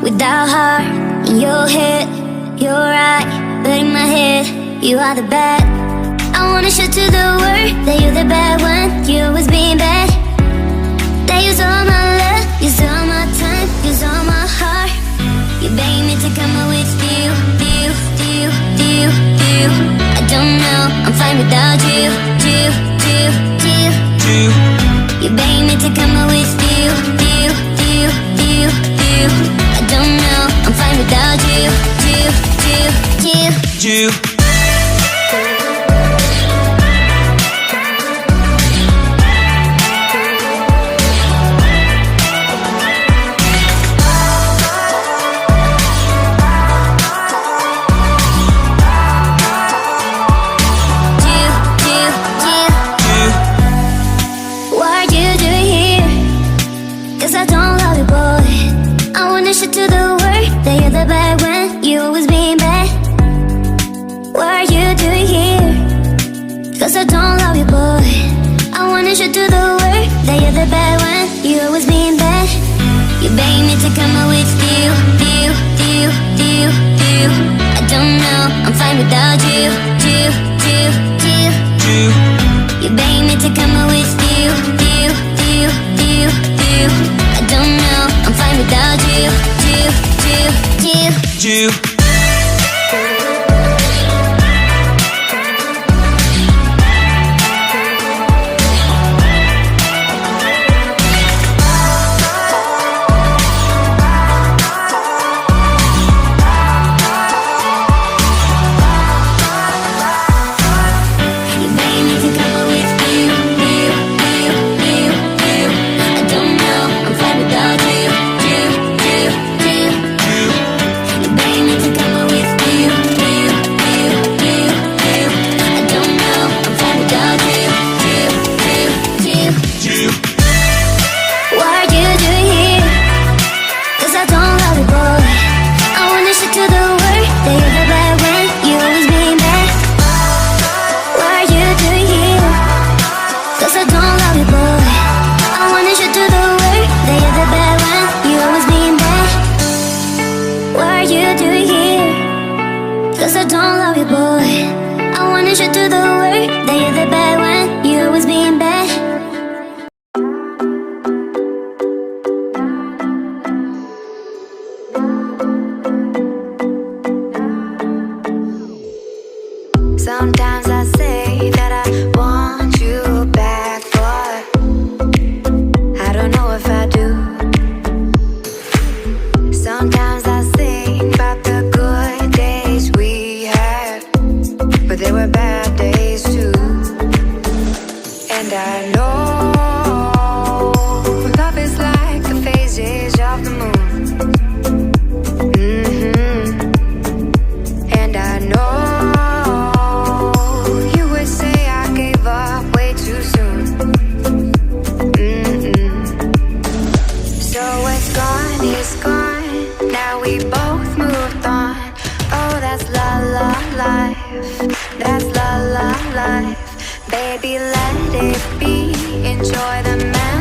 without heart. In your head, you're right, but in my head, you are the bad. I wanna show to the world that you're the bad one. You always being bad. That use all my love, use all my time, use all my heart. You beg me to come out with you. I don't know, I'm fine without you. You beg me to come out with you. I don't know, I'm fine without you. To the world that you're the bad when you always being bad. What are you doing here? Cause I don't love you, boy. I wanna show to the world that you're the bad when you always being bad. You beg me to come out with you. I don't know, I'm fine without you. You beg me to come out with you. I don't know, I'm fine without you. Cause I don't love you, boy. I wanna show to the world that you're the bad one. You always being bad. Sometimes I say that I want you back, but I don't know if I do. Sometimes I think about the good days we had, but there were bad days too. And I know love is like the phases of the moon. And I know you would say I gave up way too soon. So it's gone, it's gone. Now we both moved on. Oh, that's la la life. That's la la life. Baby, let it be. Enjoy the memory.